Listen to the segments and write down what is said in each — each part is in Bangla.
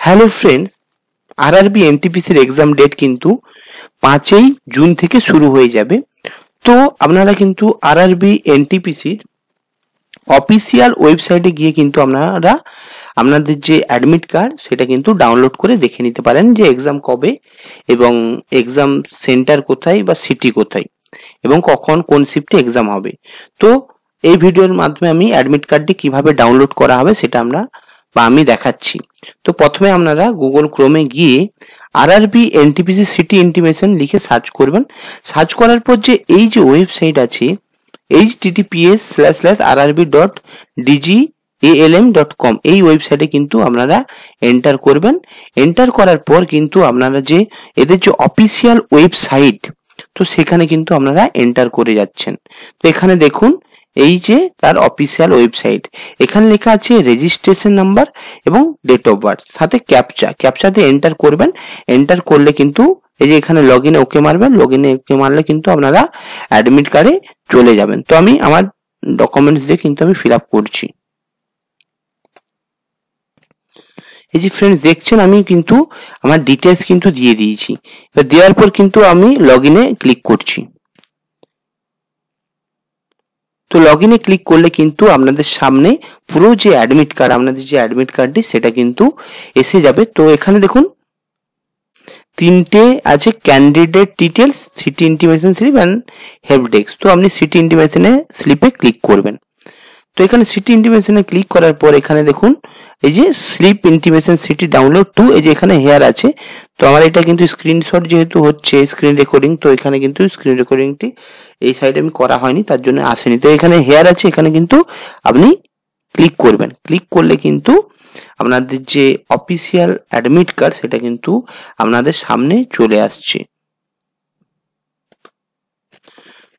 হ্যালো ফ্রেন্ড, আরআরবি এনটিপিসির এক্সাম ডেট কিন্তু 5ই জুন থেকে শুরু হয়ে যাবে। তো আপনারা কিন্তু আরআরবি এনটিপিসির অফিসিয়াল ওয়েবসাইটে গিয়ে কিন্তু আপনারা আপনাদের যে অ্যাডমিট কার্ড সেটা কিন্তু ডাউনলোড করে দেখে নিতে পারেন যে এক্সাম কবে এবং এক্সাম সেন্টার কোথায় বা সিটি কোথায় এবং কখন কোন শিফটে এক্সাম হবে। তো এই ভিডিওর মাধ্যমে আমি অ্যাডমিট কার্ডটি কিভাবে ডাউনলোড করা হবে সেটা আমি দেখাচ্ছি। তো প্রথমে আপনারা গুগল ক্রোমে গিয়ে আরআরবি এনটিপিসি সিটি ইন্টিমেশন লিখে সার্চ করবেন। সার্চ করার পর যে এই যে ওয়েবসাইট আছে https://rrb.dgalm.com এই ওয়েবসাইটে কিন্তু আপনারা এন্টার করবেন। এন্টার করার পর কিন্তু আপনারা যে এদের যে অফিসিয়াল ওয়েবসাইট, তো সেখানে কিন্তু আপনারা এন্টার করে যাচ্ছেন। তো এখানে দেখুন এই যে তার অফিসিয়াল ওয়েবসাইট, এখানে লেখা আছে রেজিস্ট্রেশন নাম্বার এবং ডেট অফ বার্থ, সাথে ক্যাপচাতে এন্টার করবেন। এন্টার করলে কিন্তু এই যে এখানে লগইনে ওকে মারবেন, লগইনে ওকে মারলে কিন্তু আপনারা অ্যাডমিট কার্ডে চলে যাবেন। তো আমি আমার ডকুমেন্টস দিয়ে কিন্তু আমি ফিল আপ করছি। এই যে ফ্রেন্ডস দেখছেন আমি কিন্তু আমার ডিটেলস কিন্তু দিয়ে দিয়েছি। এবার দেওয়ার পর কিন্তু আমি লগইনে ক্লিক করছি। তো লগইনে ক্লিক করলে কিন্তু আপনাদের সামনে পুরো যে অ্যাডমিট কার্ড, আপনাদের যে অ্যাডমিট কার্ডটি সেটা কিন্তু এসে যাবে। তো এখানে দেখুন তিনটে আছে, candidate details, city intimation slip and help desk. তো আপনি সিটি ইন্টিমেশনে স্লিপে ক্লিক করবেন। তো এখানে সিটি ইন্টিমেশনে ক্লিক করার পর এখানে দেখুন এই যে slip intimation city download to, এই যে এখানে হেয়ার আছে। তো আমার এটা কিন্তু স্ক্রিনশট যেহেতু হচ্ছে স্ক্রিন রেকর্ডিং, তো এখানে কিন্তু স্ক্রিন রেকর্ডিংটি এই সাইডে আমি করা হয়নি, তার জন্য আসেনি। তো এখানে হেয়ার আছে, এখানে কিন্তু আপনি ক্লিক করবেন। ক্লিক করলে কিন্তু আপনাদের যে অফিসিয়াল অ্যাডমিট কার্ড সেটা কিন্তু আপনাদের সামনে চলে আসছে।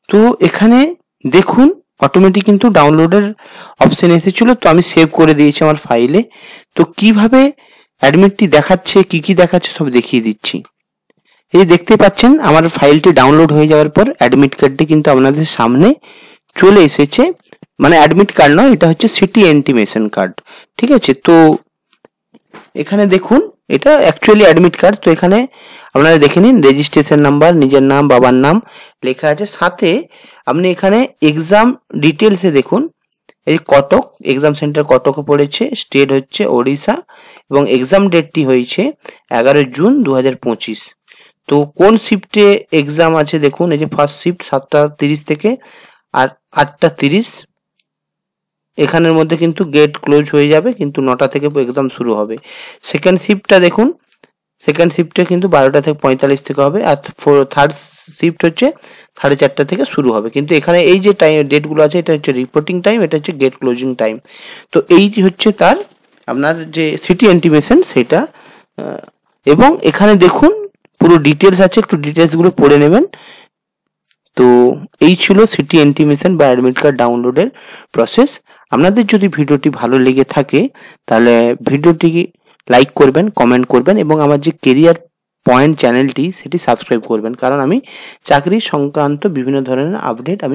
তো এখানে দেখুন অটোমেটিক কিন্তু ডাউনলোডের অপশন এসেছিল, তো আমি সেভ করে দিয়েছি আমার ফাইলে। তো কিভাবে অ্যাডমিটটি দেখাচ্ছে, কি দেখাচ্ছে সব দেখিয়ে দিচ্ছি। এই দেখতে পাচ্ছেন আমার ফাইলটি ডাউনলোড হয়ে যাওয়ার পর অ্যাডমিট কার্ডটি কিন্তু আপনাদের সামনে চলে এসেছে। মানে অ্যাডমিট কার্ড নয়, এটা হচ্ছে সিটি ইন্টিমেশন কার্ড, ঠিক আছে। তো এখানে দেখুন এটা অ্যাকচুয়ালি অ্যাডমিট কার্ড। তো এখানে আপনারা দেখে নিন রেজিস্ট্রেশন নাম্বার, নিজের নাম, বাবার নাম লেখা আছে। সাথে আপনি এখানে এক্সাম ডিটেলসে দেখুন এই কটক, এক্সাম সেন্টার কটকে পড়েছে, স্টেট হচ্ছে ওড়িশা এবং এক্সাম ডেটটি হয়েছে 11 জুন 2025। তো কোন শিফটে এক্সাম আছে দেখুন, এই যে ফার্স্ট শিফট 7টা 30 থেকে আর 8টা 30, এখানের মধ্যে কিন্তু গেট ক্লোজ হয়ে যাবে, কিন্তু 9টা থেকে এক্সাম শুরু হবে। সেকেন্ড শিফটটা দেখুন, সেকেন্ড শিফটে কিন্তু 12টা 45 থেকে হবে। আর থার্ড শিফট হচ্ছে 4:30 থেকে শুরু হবে। কিন্তু এখানে এই যে টাইম ডেটগুলো আছে এটা হচ্ছে রিপোর্টিং টাইম, এটা হচ্ছে গেট ক্লোজিং টাইম। তো এই যে হচ্ছে তার আপনার যে সিটি ইন্টিমেশন সেটা। এবং এখানে দেখুন পুরো ডিটেলস আছে, একটু ডিটেলসগুলো পড়ে নেবেন। তো এই ছিল সিটি ইন্টিমেশন বা অ্যাডমিট কার্ড ডাউনলোডের প্রসেস। আপনাদের যদি ভিডিওটি ভালো লেগে থাকে তাহলে ভিডিওটি লাইক করবেন, কমেন্ট করবেন এবং আমার যে কেরিয়ার পয়েন্ট চ্যানেলটি সেটি সাবস্ক্রাইব করবেন, কারণ আমি চাকরি সংক্রান্ত বিভিন্ন ধরনের আপডেট আমি